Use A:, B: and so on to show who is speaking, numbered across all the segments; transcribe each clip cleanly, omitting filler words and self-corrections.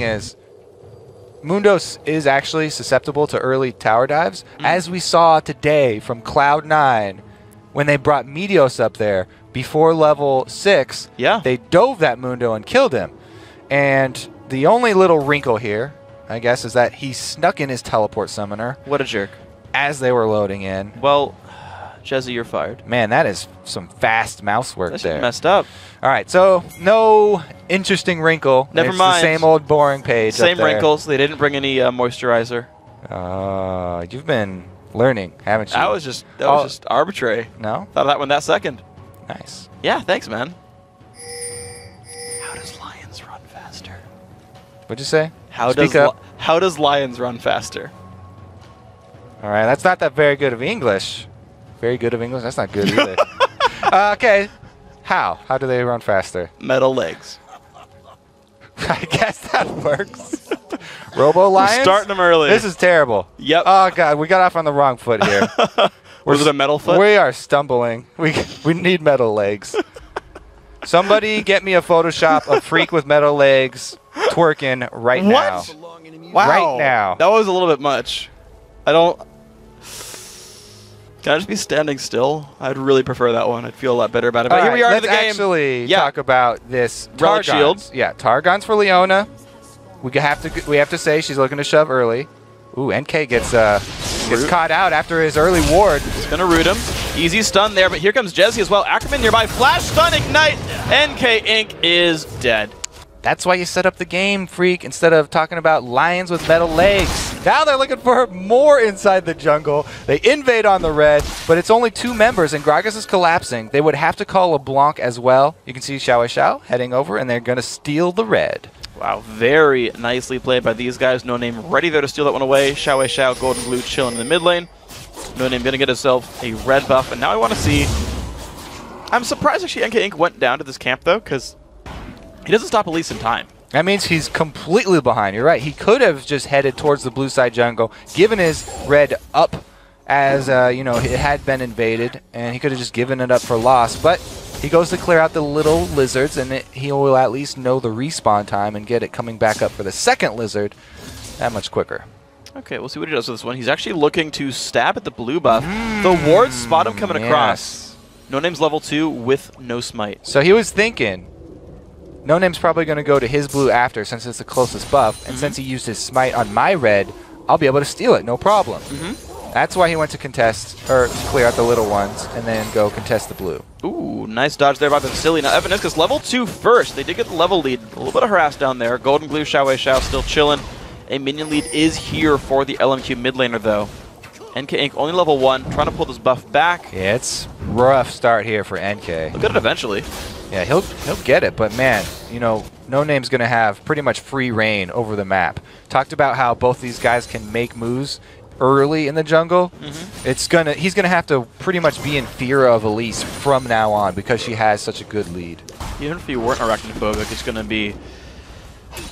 A: is Mundos is actually susceptible to early tower dives, as we saw today from Cloud9 when they brought Meteos up there before level 6.
B: Yeah.
A: They dove that Mundo and killed him. And the only little wrinkle here, I guess, is that he snuck in his teleport summoner.
B: What a jerk.
A: As they were loading in.
B: Well, Jezzy, you're fired.
A: Man, that is some fast mouse work
B: That's
A: there.
B: Messed up.
A: All right, so no interesting wrinkle.
B: Never
A: it's
B: mind.
A: The same old boring page.
B: Same wrinkles. They didn't bring any moisturizer.
A: You've been learning, haven't you?
B: That was just arbitrary.
A: No?
B: Thought of that one that second.
A: Nice.
B: Yeah, thanks, man. How does Lions run faster?
A: What'd you say?
B: How does Lions run faster?
A: All right, that's not that very good of English. Very good of English? That's not good either. Okay. How? How do they run faster?
B: Metal legs.
A: I guess that works. Robo Lions?
B: We're starting them early.
A: This is terrible.
B: Yep.
A: Oh, God. We got off on the wrong foot here.
B: Was it a metal foot?
A: We are stumbling. We need metal legs. Somebody get me a Photoshop of Freak with metal legs twerking right now.
B: Wow.
A: Right now.
B: That was a little bit much. I don't... Can I just be standing still? I'd really prefer that one. I'd feel a lot better about it. But here we are in the game.
A: Let's actually talk about this
B: Relic
A: Targons.
B: shield.
A: Yeah, Targons for Leona. We have to say she's looking to shove early. Ooh, NK gets caught out after his early ward.
B: He's gonna root him. Easy stun there, but here comes Jezzy as well. Ackerman nearby. Flash stun ignite. NK Inc. is dead.
A: That's why you set up the game, Freak, instead of talking about lions with metal legs. Now they're looking for more inside the jungle. They invade on the red, but it's only 2 members, and Gragas is collapsing. They would have to call LeBlanc as well. You can see Xiao heading over, and they're going to steal the red.
B: Wow, very nicely played by these guys. No Name ready there to steal that one away. Xiao, Golden Blue chilling in the mid lane. No Name going to get himself a red buff, and now I want to see... I'm surprised actually NK Inc. went down to this camp, though, because... he doesn't stop Elise in time.
A: That means he's completely behind. You're right. He could have just headed towards the blue side jungle, given his red up as, it had been invaded, and he could have just given it up for loss. But he goes to clear out the little lizards, and he will at least know the respawn time and get it coming back up for the second lizard that much quicker.
B: Okay, we'll see what he does with this one. He's actually looking to stab at the blue buff. The wards spot him coming across. No Name's level 2 with no smite.
A: So he was thinking... No Name's probably going to go to his blue after since it's the closest buff, and since he used his smite on my red, I'll be able to steal it, no problem. That's why he went to contest, or to clear out the little ones, and then go contest the blue.
B: Ooh, nice dodge there by the Silly. Now Evaniscus level 2 first. They did get the level lead. A little bit of harass down there. Golden Glue, Xiao still chilling. A minion lead is here for the LMQ mid laner though. NK Inc. only level 1, trying to pull this buff back.
A: Yeah, it's rough start here for NK.
B: He'll get it eventually.
A: Yeah, he'll get it, but man, No Name's going to have pretty much free reign over the map. Talked about how both these guys can make moves early in the jungle. He's going to have to pretty much be in fear of Elise from now on because she has such a good lead.
B: Even if he weren't arachnophobic, it's going to be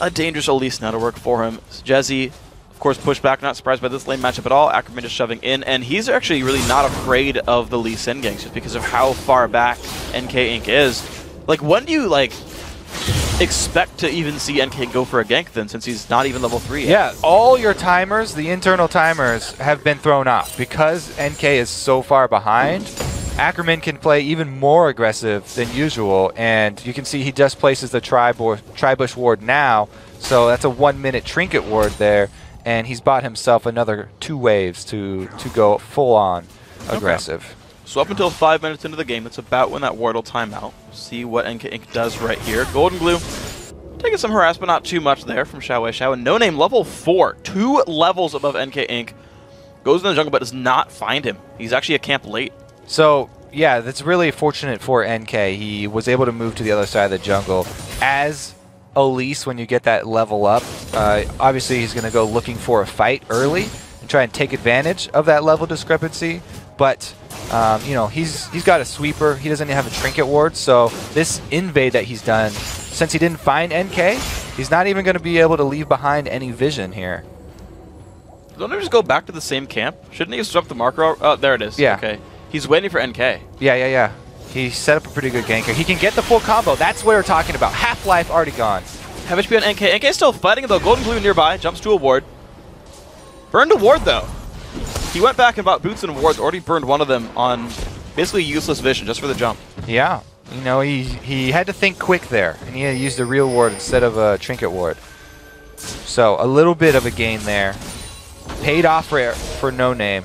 B: a dangerous Elise now to work for him. Jezzy, of course, push back. Not surprised by this lane matchup at all. Ackerman just shoving in, and he's actually really not afraid of the Lee Sin ganks just because of how far back NK Inc. is. Like, when do you, expect to even see NK go for a gank then, since he's not even level 3 yet?
A: Yeah, all your timers, the internal timers, have been thrown off. Because NK is so far behind, Ackerman can play even more aggressive than usual, and you can see he just places the Tribush ward now, so that's a 1-minute trinket ward there, and he's bought himself another 2 waves to go full-on aggressive.
B: Okay. So up until 5 minutes into the game, that's about when that ward will time out. See what NK Inc. does right here. Golden Glue taking some harassment, not too much there from Xiao. And No Name level 4, 2 levels above NK Inc. Goes in the jungle but does not find him. He's actually a camp late.
A: So, yeah, that's really fortunate for NK. He was able to move to the other side of the jungle. As Elise, when you get that level up, obviously he's going to go looking for a fight early and try and take advantage of that level discrepancy. But, he's got a sweeper. He doesn't have a trinket ward. So this invade that he's done, since he didn't find NK, he's not even going to be able to leave behind any vision here.
B: Don't they just go back to the same camp? Shouldn't he have swept the marker? Oh, there it is.
A: Yeah.
B: Okay. He's waiting for NK.
A: Yeah. He set up a pretty good ganker. He can get the full combo. That's what we're talking about. Half-life already gone.
B: Have HP on NK. NK still fighting though. Golden Glue nearby. Jumps to a ward. Burned a ward though. He went back and bought boots and wards. Already burned one of them on basically useless vision just for the jump.
A: Yeah. You know, he had to think quick there, and he used a real ward instead of a trinket ward. So a little bit of a gain there. Paid off for No Name.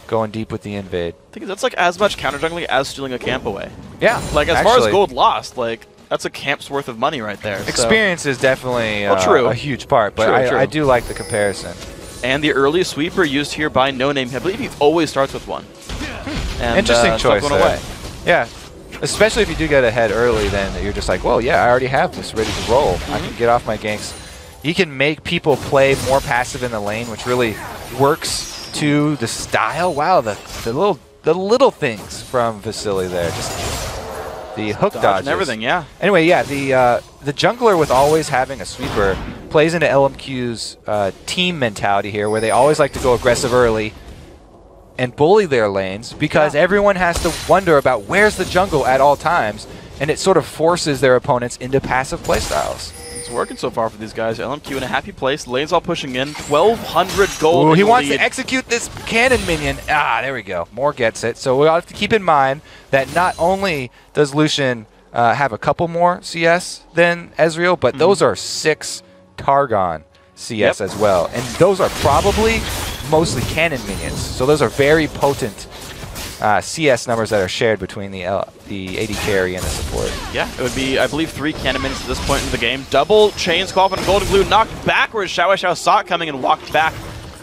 A: Going deep with the invade.
B: I think that's like as much counter jungling as stealing a camp away.
A: Yeah.
B: Like as far as gold lost, like that's a camp's worth of money right there.
A: Experience is definitely
B: true.
A: a huge part, but I do like the comparison.
B: And the early sweeper used here by No Name, I believe he always starts with one. And,
A: interesting choice
B: going away.
A: Yeah. Especially if you do get ahead early, then you're just like, well, yeah, I already have this ready to roll. I can get off my ganks. He can make people play more passive in the lane, which really works to the style. Wow, the little things from Vasily there. Just the hook dodges
B: and everything, yeah.
A: Anyway, yeah, the jungler with always having a sweeper plays into LMQ's team mentality here, where they always like to go aggressive early and bully their lanes, because everyone has to wonder about where's the jungle at all times, and it sort of forces their opponents into passive playstyles.
B: It's working so far for these guys. LMQ in a happy place. Lanes all pushing in. 1,200 gold.
A: Ooh, he wants to execute this cannon minion. Ah, there we go. More gets it. So we'll have to keep in mind that not only does Lucian have a couple more CS than Ezreal, but those are 6 Targon CS as well. And those are probably mostly cannon minions. So those are very potent CS numbers that are shared between the AD carry and the support.
B: Yeah, it would be, I believe, 3 cannon minions at this point in the game. Double chain squall from Golden Glue, knocked backwards. Xiao saw it coming and walked back.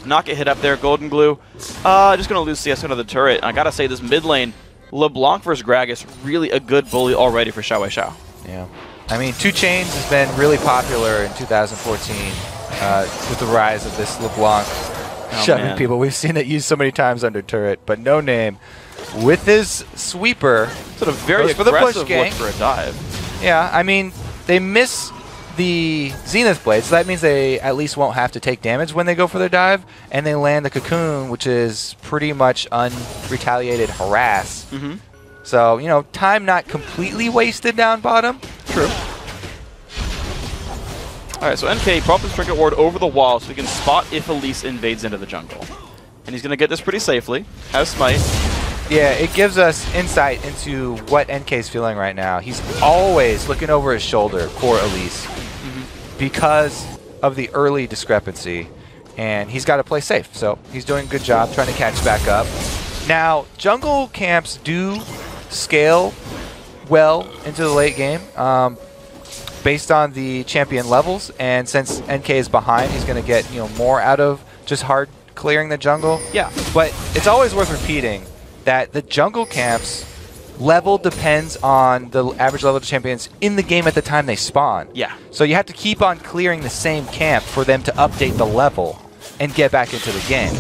B: Not get hit up there. Golden Glue just going to lose CS into the turret. And I got to say, this mid lane, LeBlanc versus Gragas, really a good bully already for Xiao.
A: Yeah. I mean, 2 Chains has been really popular in 2014 with the rise of this LeBlanc shoving people. We've seen it used so many times under turret, but No Name with his sweeper
B: sort of very
A: for the push
B: look for a dive.
A: Yeah, I mean, they miss the Zenith Blade, so that means they at least won't have to take damage when they go for their dive, and they land the Cocoon, which is pretty much unretaliated harass. So, you know, time not completely wasted down bottom.
B: True. Alright, so NK brought this Trinket Ward over the wall so he can spot if Elise invades into the jungle. And he's going to get this pretty safely. Has Smite.
A: Yeah, it gives us insight into what NK's feeling right now. He's always looking over his shoulder for Elise because of the early discrepancy. And he's got to play safe, so he's doing a good job trying to catch back up. Now, jungle camps do scale well into the late game. Based on the champion levels, and since NK is behind, he's going to get more out of just hard clearing the jungle.
B: Yeah.
A: But it's always worth repeating that the jungle camps level depends on the average level of champions in the game at the time they spawn.
B: Yeah.
A: So you have to keep on clearing the same camp for them to update the level and get back into the game.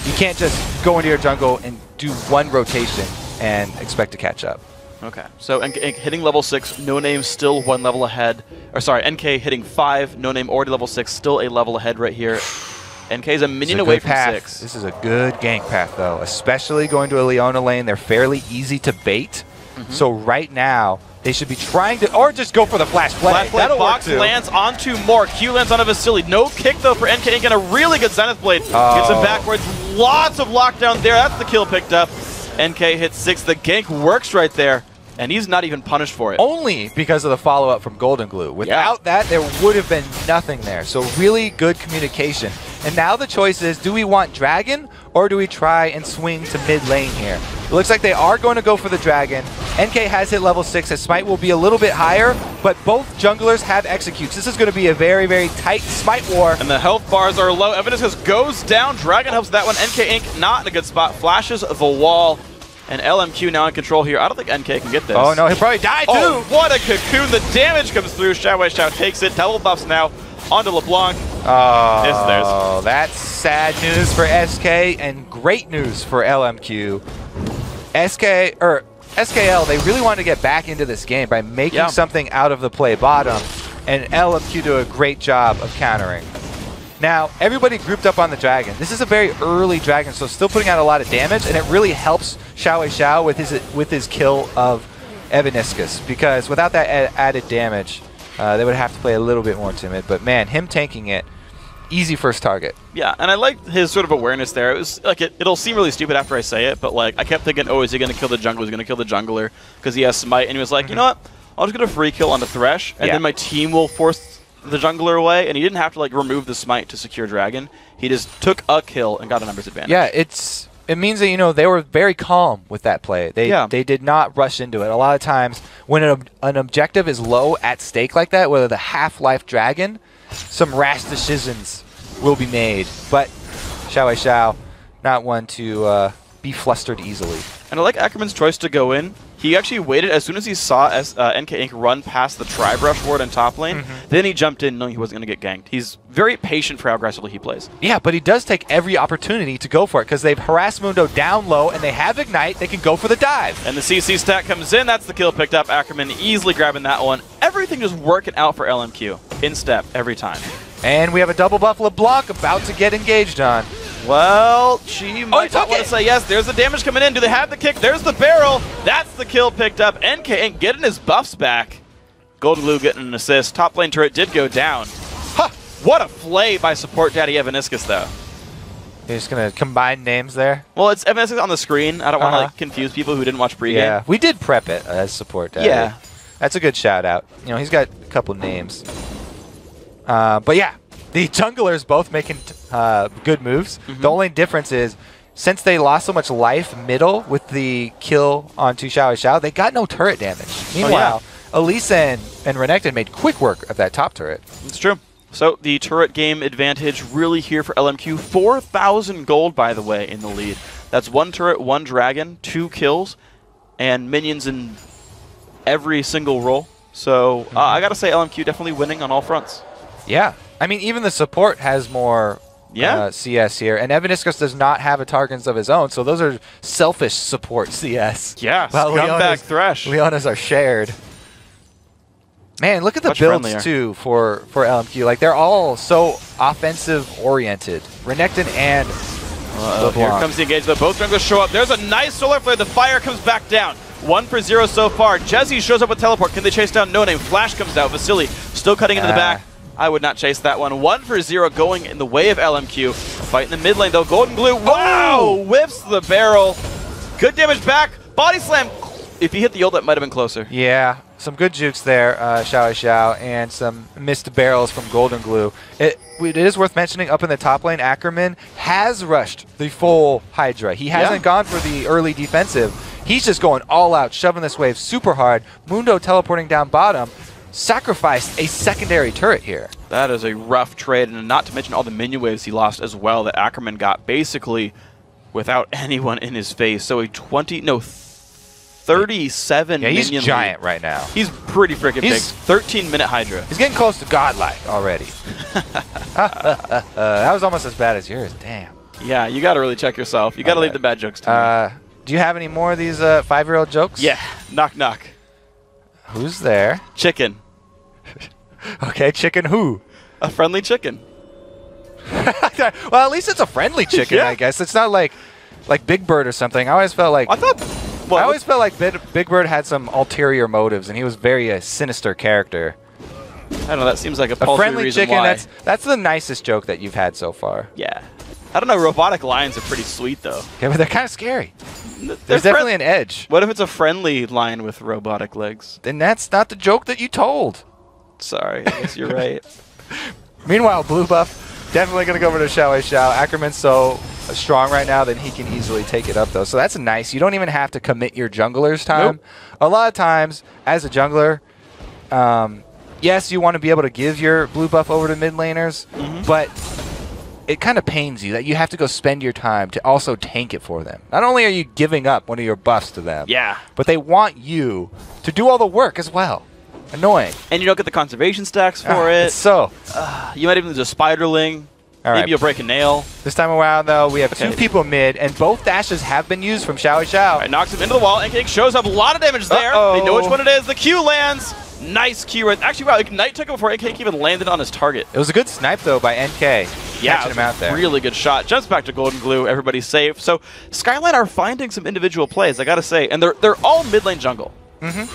A: You can't just go into your jungle and do 1 rotation and expect to catch up.
B: Okay, so NK hitting level 6, No Name still 1 level ahead. Or sorry, NK hitting 5, No Name already level 6, still a level ahead right here. NK's a minion away from 6.
A: This is a good gank path, though, especially going to a Leona lane. They're fairly easy to bait. So right now, they should be trying to, or just go for the flash play.
B: Flash play. Box lands onto more. Q lands onto Vasily. No kick, though, for NK. Getting a really good Zenith Blade. Gets him backwards. Lots of lockdown there. That's the kill picked up. NK hits 6. The gank works right there. And he's not even punished for it.
A: Only because of the follow-up from Golden Glue. Without that, there would have been nothing there. So really good communication. And now the choice is, do we want Dragon, or do we try and swing to mid lane here? It looks like they are going to go for the Dragon. NK has hit level 6. His Smite will be a little bit higher, but both junglers have executes. This is going to be a very, very tight Smite war.
B: And the health bars are low. Evanescence goes down. Dragon helps that one. NK Inc. not in a good spot. Flashes the wall. And LMQ now in control here. I don't think NK can get this.
A: Oh, no, he'll probably die, too.
B: Oh, what a cocoon. The damage comes through. Xiao takes it. Double buffs now onto LeBlanc.
A: Oh, that's sad news for SK and great news for LMQ. SKL, they really wanted to get back into this game by making something out of the play bottom, and LMQ do a great job of countering. Now, everybody grouped up on the Dragon. This is a very early Dragon, so still putting out a lot of damage, and it really helps Xiao with his kill of Evaniscus, because without that added damage, They would have to play a little bit more timid. But man, him tanking it, easy first target.
B: Yeah, and I liked his sort of awareness there. It was like it'll seem really stupid after I say it, but like I kept thinking, oh, is he going to kill the jungler? He's going to kill the jungler because he has smite. And he was like, you know what? I'll just get a free kill on the Thresh, and then my team will force the jungler away. And he didn't have to like remove the smite to secure Dragon. He just took a kill and got a numbers advantage.
A: Yeah, it means that they were very calm with that play. They did not rush into it. A lot of times when an objective is low at stake like that, whether the half-life dragon, some rash decisions will be made. But Xiao not one to be flustered easily.
B: And I like Ackerman's choice to go in. He actually waited as soon as he saw NK Inc. run past the tri-brush ward in top lane. Then he jumped in knowing he wasn't going to get ganked. He's very patient for how aggressively he plays.
A: Yeah, but he does take every opportunity to go for it because they've harassed Mundo down low and they have Ignite. They can go for the dive.
B: And the CC stack comes in. That's the kill picked up. Ackerman easily grabbing that one. Everything just working out for LMQ. In step every time.
A: And we have a double buff LeBlanc about to get engaged on.
B: Well, she might not want to say yes. There's the damage coming in. Do they have the kick? There's the barrel. That's the kill picked up. NK ain't getting his buffs back. Golden Glue getting an assist. Top lane turret did go down. Huh, what a play by support daddy Evaniscus, though.
A: You're just going to combine names there?
B: Well, it's Evaniscus on the screen. I don't want to like confuse people who didn't watch pregame.
A: Yeah, we did prep it as support daddy.
B: Yeah.
A: That's a good shout out. He's got a couple names. But yeah. The junglers both making good moves. The only difference is, since they lost so much life middle with the kill onto Xiao, they got no turret damage. Meanwhile, Elise and Renekton made quick work of that top turret.
B: It's true. So the turret game advantage really here for LMQ. 4,000 gold, by the way, in the lead. That's 1 turret, 1 dragon, 2 kills, and minions in every single role. So I got to say LMQ definitely winning on all fronts.
A: Yeah. I mean, even the support has more CS here, and Evaniscus does not have a Targons of his own, so those are selfish support CS.
B: Yeah, scumbag Thresh.
A: Leona's are shared. Man, look at the builds, too, for LMQ. Like, they're all so offensive-oriented. Renekton and LeBlanc.
B: Here comes the engagement. Both junglers show up. There's a nice solar flare. The fire comes back down. 1 for 0 so far. Jesse shows up with teleport. Can they chase down No Name? Flash comes out. Vasily still cutting into the back. I would not chase that one. 1 for 0 going in the way of LMQ. Fight in the mid lane, though. Golden Glue. Wow! Whiffs the barrel. Good damage back. Body slam. If he hit the ult, that might have been closer.
A: Yeah. Some good jukes there, Xiao, and some missed barrels from Golden Glue. It is worth mentioning, up in the top lane, Ackerman has rushed the full Hydra. He hasn't gone for the early defensive. He's just going all out, shoving this wave super hard. Mundo teleporting down bottom. Sacrificed a secondary turret here.
B: That is a rough trade, and not to mention all the minion waves he lost as well that Ackerman got basically without anyone in his face. So a 37
A: yeah, he's
B: minion
A: giant
B: lead.
A: Right now.
B: He's pretty freaking big. 13-minute Hydra.
A: He's getting close to godlike already. That was almost as bad as yours. Damn.
B: Yeah, you got to really check yourself. You got to leave the bad jokes to me.
A: Do you have any more of these 5-year-old jokes?
B: Yeah. Knock, knock.
A: Who's there?
B: Chicken.
A: Okay, chicken who?
B: A friendly chicken.
A: Well, at least it's a friendly chicken, I guess. It's not like Big Bird or something. I always felt like Big Bird had some ulterior motives, and he was very sinister character.
B: I don't know. That seems like a paltry
A: friendly
B: reason
A: chicken.
B: Why.
A: That's the nicest joke that you've had so far.
B: Yeah. I don't know. Robotic lions are pretty sweet, though.
A: Yeah, but they're kind of scary. There's definitely an edge.
B: What if it's a friendly lion with robotic legs?
A: Then that's not the joke that you told.
B: Sorry, I guess you're right.
A: Meanwhile, blue buff definitely going to go over to Xiao. Ackerman's so strong right now that he can easily take it up, though. So that's nice. You don't even have to commit your jungler's time.
B: Nope.
A: A lot of times, as a jungler, yes, you want to be able to give your blue buff over to mid laners, but it kind of pains you that you have to go spend your time to also tank it for them. Not only are you giving up one of your buffs to them, but they want you to do all the work as well. Annoying.
B: And you don't get the conservation stacks for it.
A: So
B: you might even lose a spiderling. Maybe you'll break a nail.
A: This time around, though, we have 2 people mid, and both dashes have been used from Xiao.
B: All right, knocks him into the wall, and King shows up. A lot of damage there. They know which one it is. The Q lands. Nice Q. Actually, wow, Ignite took him before AK even landed on his target.
A: It was a good snipe, though, by NK. Catching him out there.
B: Really good shot. Jumps back to Golden Glue. Everybody's safe. So Skyline are finding some individual plays, I got to say. And they're all mid lane jungle.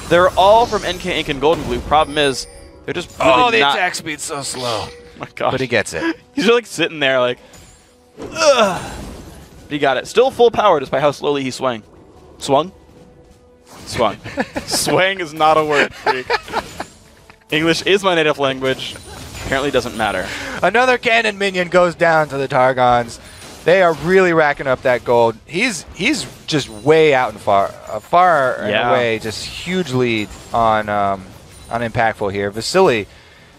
B: They're all from NK Inc. and Golden Glue. Problem is, They're just really
A: Oh, the
B: not...
A: attack speed's so slow.
B: Oh my gosh.
A: But he gets it.
B: He's like sitting there like, ugh. But he got it. Still full power despite how slowly he swung. Swung? Swung. Swang is not a word, freak. English is my native language. Apparently doesn't matter.
A: Another cannon minion goes down to the Targons. They are really racking up that gold. He's just way out and far and away. Just huge lead on Impactful here. Vasily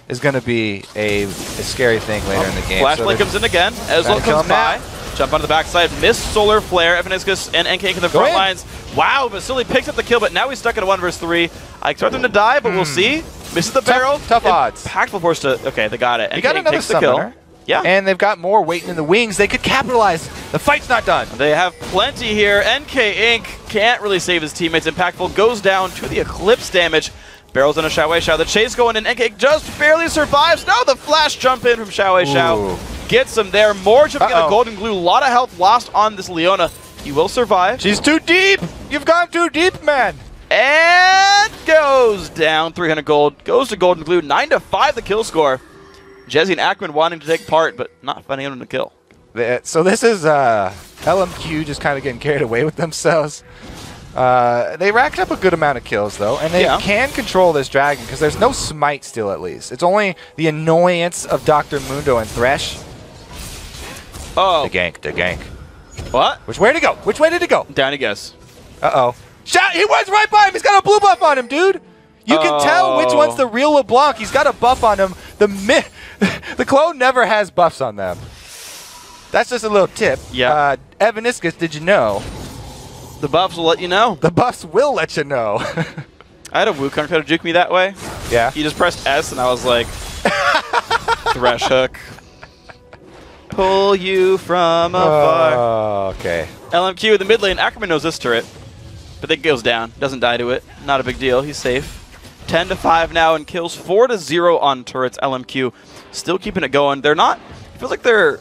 A: is going to be a scary thing later in the game.
B: Flashblade comes in again. Ezreal comes by. Jump onto the backside. Missed Solar Flare. Evaniscus and NK in the front lines. Wow, Vasily picks up the kill, but now he's stuck at a 1 versus 3. I expect them to die, but we'll see. Misses the barrel.
A: Tough odds.
B: Impactful force to... Okay, they got it.
A: He got another summoner.
B: Yeah.
A: And they've got more waiting in the wings. They could capitalize. The fight's not done.
B: They have plenty here. NK Inc. can't really save his teammates. Impactful goes down to the Eclipse damage. Barrels in a Xiao Wei Xiao. The chase going in. NK just barely survives. No, the flash jump in from Xiao Wei Xiao. Gets him there. More jumping in the golden glue. A lot of health lost on this Leona. He will survive.
A: She's too deep. You've gone too deep, man.
B: And goes down. 300 gold. Goes to golden glue. 9-5 the kill score. Jesse and Ackman wanting to take part, but not finding him to kill.
A: So this is LMQ just kind of getting carried away with themselves. They racked up a good amount of kills, though, and they can control this dragon because there's no smite still, at least. It's only the annoyance of Dr. Mundo and Thresh.
B: Oh.
A: The gank.
B: What?
A: Which way to go? Which way did it go?
B: Down he goes.
A: Uh-oh. He was right by him. He's got a blue buff on him, dude. You can tell which one's the real LeBlanc. He's got a buff on him. The clone never has buffs on them. That's just a little tip.
B: Yeah.
A: Evaniscus, did you know?
B: The buffs will let you know.
A: The buffs will let you know.
B: I had a Wukong try to juke me that way.
A: Yeah.
B: He just pressed S and I was like, Thresh hook. Pull you from afar.
A: Oh, okay.
B: LMQ in the mid lane. Ackerman knows this turret, but it goes down. Doesn't die to it. Not a big deal. He's safe. 10-5 now and kills 4-0 on turrets. LMQ still keeping it going. They're not. It feels like they're.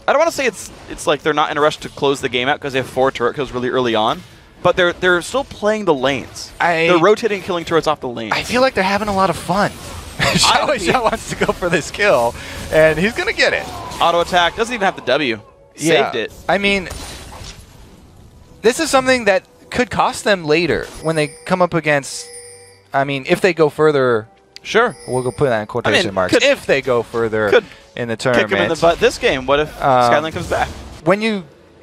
B: I don't want to say it's like they're not in a rush to close the game out because they have 4 turret kills really early on, but they're still playing the lanes. They're rotating and killing turrets off the lanes.
A: I feel like they're having a lot of fun. Xiao wants to go for this kill, and he's gonna get it.
B: Auto attack doesn't even have the W. Saved it.
A: I mean, this is something that could cost them later when they come up against. I mean, if they go further,
B: sure.
A: We'll go put that in quotation marks. If they go further in the tournament.
B: Kick him in the butt this game. What if Skyline comes back?
A: When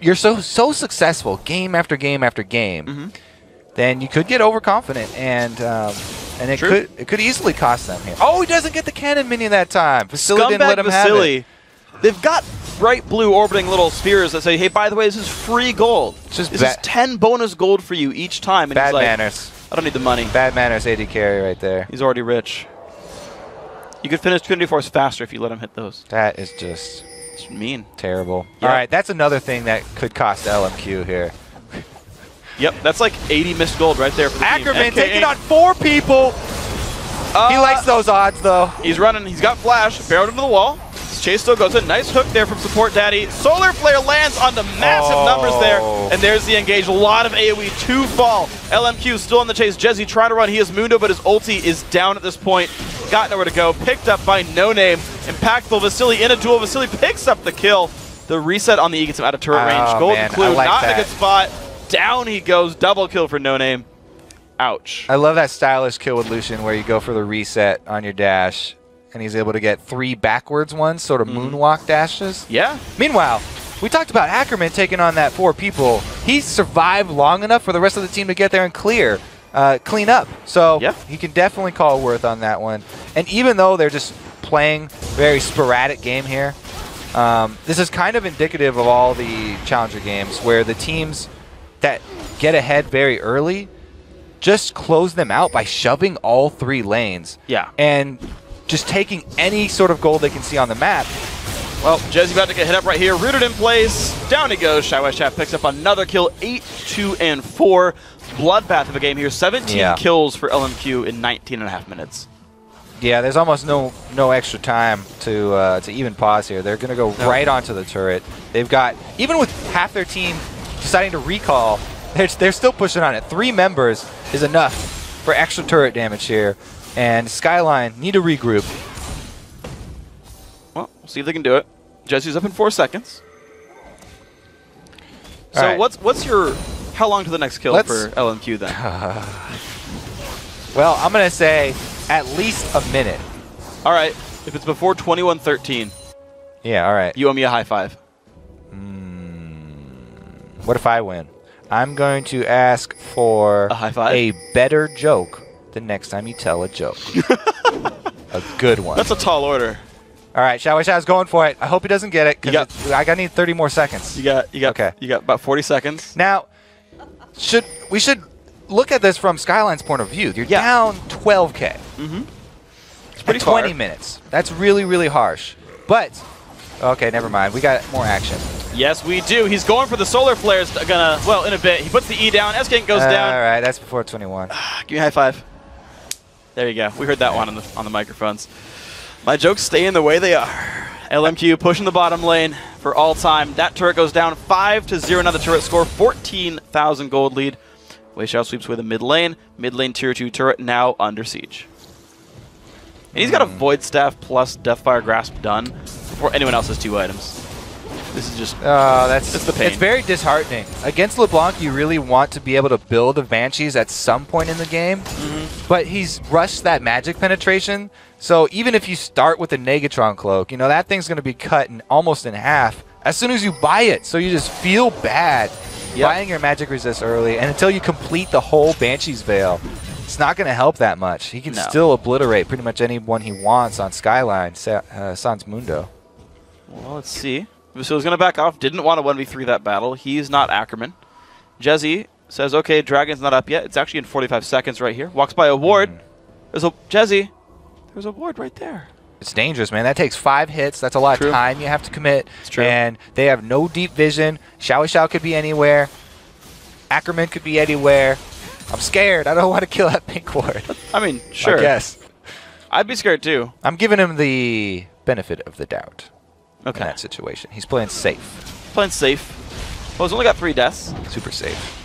A: you're so successful game after game after game, then you could get overconfident and it could easily cost them here. Oh, he doesn't get the cannon minion that time. Vasily didn't let him have it.
B: They've got bright blue orbiting little spheres that say, "Hey, by the way, this is free gold. This is 10 bonus gold for you each time." And
A: bad
B: he's like,
A: manners.
B: I don't need the money.
A: Bad manners, AD carry right there.
B: He's already rich. You could finish Trinity Force faster if you let him hit those.
A: That is just
B: mean.
A: Terrible. Yeah. All right, that's another thing that could cost LMQ here.
B: Yep, that's like 80 missed gold right there for the
A: Ackerman taking on 4 people. He likes those odds, though.
B: He's running. He's got flash. Barreled into the wall. Chase still goes in. Nice hook there from Support Daddy. Solar Flare lands onto massive numbers there. And there's the engage. A lot of AoE to fall. LMQ still on the chase. Jesse trying to run. He is Mundo, but his ulti is down at this point. Got nowhere to go. Picked up by No Name. Impactful Vasily in a duel. Vasily picks up the kill. The reset on the E gets him out of turret range. Golden Clue, not in a good spot. Down he goes. Double kill for No Name. Ouch.
A: I love that stylish kill with Lucian where you go for the reset on your dash. And he's able to get 3 backwards ones, sort of moonwalk dashes.
B: Yeah.
A: Meanwhile, we talked about Ackerman taking on that 4 people. He survived long enough for the rest of the team to get there and clean up. So he can definitely call worth on that one. And even though they're just playing very sporadic game here, this is kind of indicative of all the Challenger games where the teams that get ahead very early just close them out by shoving all 3 lanes.
B: Yeah.
A: And just taking any sort of gold they can see on the map.
B: Well, Jesse about to get hit up right here. Rooted in place. Down he goes. Xiao Wei Xiao picks up another kill. 8-2-4. Bloodbath of a game here. 17 kills for LMQ in 19.5 minutes.
A: Yeah, there's almost no extra time to even pause here. They're going to go right onto the turret. They've got, even with half their team deciding to recall, they're still pushing on it. 3 members is enough for extra turret damage here. and Skyline need to regroup.
B: Well, we'll see if they can do it. Jesse's up in 4 seconds. So
A: right.
B: what's your... How long to the next kill for LMQ then?
A: Well, I'm going to say at least a minute.
B: All right. If it's before 21:13,
A: yeah, all right.
B: you owe me a high five.
A: What if I win? I'm going to ask for
B: a high five?
A: A better joke the next time you tell a joke. A good one.
B: That's a tall order.
A: All right, Xiao's going for it. I hope he doesn't get it because I need 30 more seconds.
B: You got about 40 seconds.
A: Now, we should look at this from Skyline's point of view. You're down 12K.
B: Mm-hmm. It's pretty
A: 20 minutes. That's really, really harsh. But, okay, never mind. We got more action.
B: Yes, we do. He's going for the solar flares. Well, in a bit. He puts the E down. S-Gank goes down.
A: All right, that's before 21.
B: Give me a high five. There you go. We heard that one on the microphones. My jokes stay in the way they are. LMQ pushing the bottom lane for all time. That turret goes down 5-0. Now the turret score 14,000 gold lead. Wei Xiao sweeps away the mid lane. Mid lane tier 2 turret now under siege. And he's got a Void Staff plus Deathfire Grasp done before anyone else has 2 items. This is just that's the pain.
A: It's very disheartening. Against LeBlanc, you really want to be able to build a Banshees at some point in the game, but he's rushed that magic penetration. So even if you start with a Negatron Cloak, you know, that thing's going to be cut almost in half as soon as you buy it. So you just feel bad buying your magic resist early, and until you complete the whole Banshee's Veil, it's not going to help that much. He can still obliterate pretty much anyone he wants on Skyline, Sans Mundo.
B: Well, let's see. So he's going to back off. Didn't want to 1v3 that battle. He's not Ackerman. Jesse says, okay, Dragon's not up yet. It's actually in 45 seconds right here. Walks by a ward. Jesse, there's a ward right there.
A: It's dangerous, man. That takes 5 hits. That's a lot of time you have to commit.
B: It's true.
A: And they have no deep vision. Xiao could be anywhere. Ackerman could be anywhere. I'm scared. I don't want to kill that pink ward.
B: I mean, sure.
A: I guess.
B: I'd be scared too.
A: I'm giving him the benefit of the doubt.
B: Okay.
A: In that situation. He's playing safe.
B: Playing safe. Well, he's only got 3 deaths.
A: Super safe.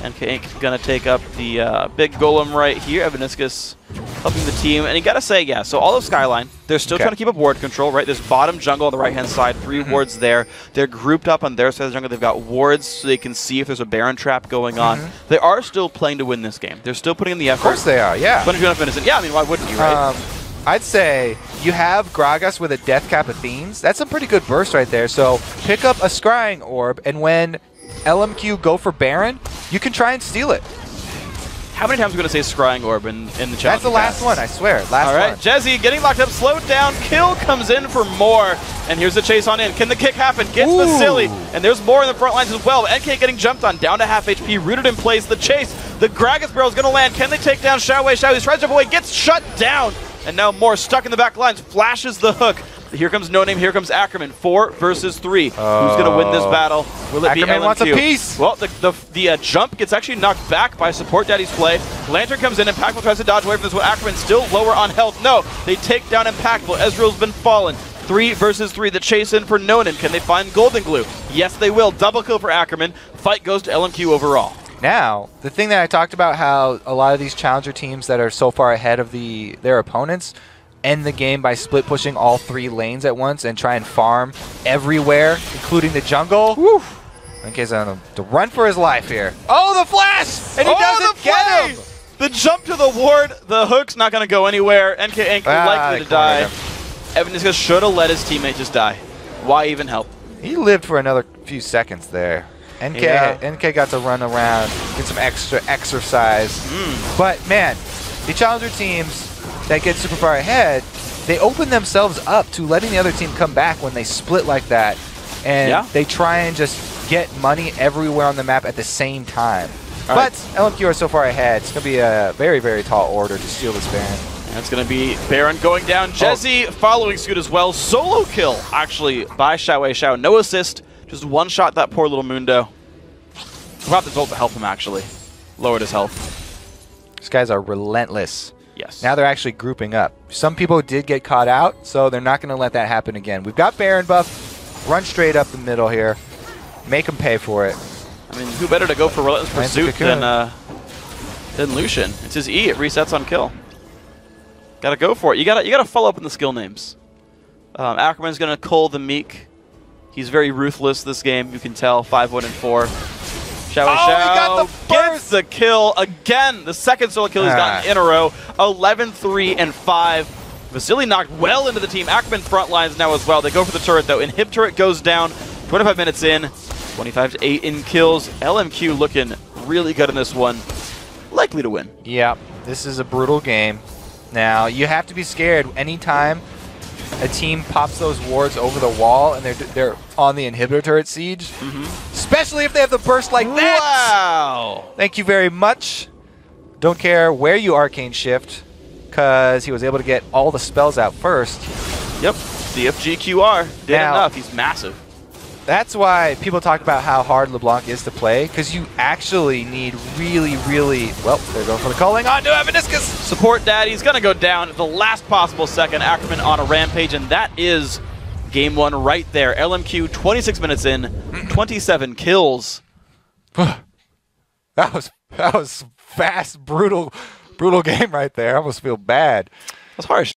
B: NK Inc. going to take up the big golem right here. Evaniscus helping the team. And you got to say, yeah, so all of Skyline, they're still trying to keep up ward control, right? There's bottom jungle on the right-hand side, 3 wards there. They're grouped up on their side of the jungle. They've got wards so they can see if there's a Baron trap going on. They are still playing to win this game. They're still putting in the effort.
A: Of course they are, yeah.
B: But if you're not innocent, yeah, I mean, why wouldn't you, right?
A: I'd say you have Gragas with a Death Cap Athenes. That's a pretty good burst right there. So pick up a Scrying Orb, and when LMQ go for Baron, you can try and steal it.
B: How many times are we going to say Scrying Orb in the challenge?
A: That's the last one, I swear. Last one.
B: All right, Jesse getting locked up, slowed down. Kill comes in for more. And here's the chase on in. Can the kick happen? Gets Vasily. And there's more in the front lines as well. NK getting jumped on, down to half HP, rooted in place. The chase. The Gragas barrel is going to land. Can they take down Xiao Wei? Xiao Wei tries to jump away, gets shut down. And now more stuck in the back lines. Flashes the hook. Here comes No Name. Here comes Ackerman. 4 versus 3. Who's going to win this battle? Will it be LMQ?
A: Ackerman wants a piece.
B: Well, the jump gets actually knocked back by Support Daddy's play. Lantern comes in. Impactful tries to dodge away from this one. Ackerman still lower on health. No, they take down Impactful. Ezreal's been fallen. 3 versus 3. The chase in for No Name. Can they find Golden Glue? Yes, they will. Double kill for Ackerman. Fight goes to LMQ overall.
A: Now, the thing that I talked about, how a lot of these challenger teams that are so far ahead of their opponents end the game by split pushing all 3 lanes at once and try and farm everywhere, including the jungle. Woo! NK's on to run for his life here. Oh, the flash! And he doesn't get him!
B: The jump to the ward, the hook's not going to go anywhere. NK Inc. likely to die. Evaniscus should have let his teammate just die. Why even help?
A: He lived for another few seconds there. NK got to run around, get some extra exercise. But man, the challenger teams that get super far ahead, they open themselves up to letting the other team come back when they split like that. And they try and just get money everywhere on the map at the same time. But LMQ are so far ahead, it's going to be a very, very tall order to steal this Baron.
B: That's going to be Baron going down. Jesse following suit as well. Solo kill, actually, by Xiao Wei Xiao. No assist. Just one shot that poor little Mundo. Forgot the ult to help him, actually. Lowered his health.
A: These guys are relentless.
B: Yes.
A: Now they're actually grouping up. Some people did get caught out, so they're not going to let that happen again. We've got Baron buff. Run straight up the middle here. Make them pay for it.
B: I mean, who better to go for Relentless Pursuit than Lucian? It's his E. It resets on kill. Gotta go for it. You gotta follow up on the skill names. Ackerman's gonna cull the Meek. He's very ruthless this game. You can tell. 5-1 and 4. Xiao
A: he got the
B: gets the kill again. The second solo kill he's gotten in a row. 11-3 and 5. Vasily knocked well into the team. Ackerman front lines now as well. They go for the turret though. Inhib turret goes down. 25 minutes in. 25-8 in kills. LMQ looking really good in this one. Likely to win.
A: Yeah, this is a brutal game. Now, you have to be scared anytime a team pops those wards over the wall and they're on the inhibitor turret siege. Especially if they have the burst like that.
B: Wow.
A: Thank you very much. Don't care where you arcane shift, because he was able to get all the spells out first.
B: Yep. DFGQR did enough. He's massive.
A: That's why people talk about how hard LeBlanc is to play, because you actually need really, well, they're going for the calling on to Evaniscus.
B: Support Daddy's going to go down at the last possible second. Ackerman on a rampage, and that is game one right there. LMQ 26 minutes in, 27 kills.
A: That was fast, brutal game right there. I almost feel bad.
B: That's harsh.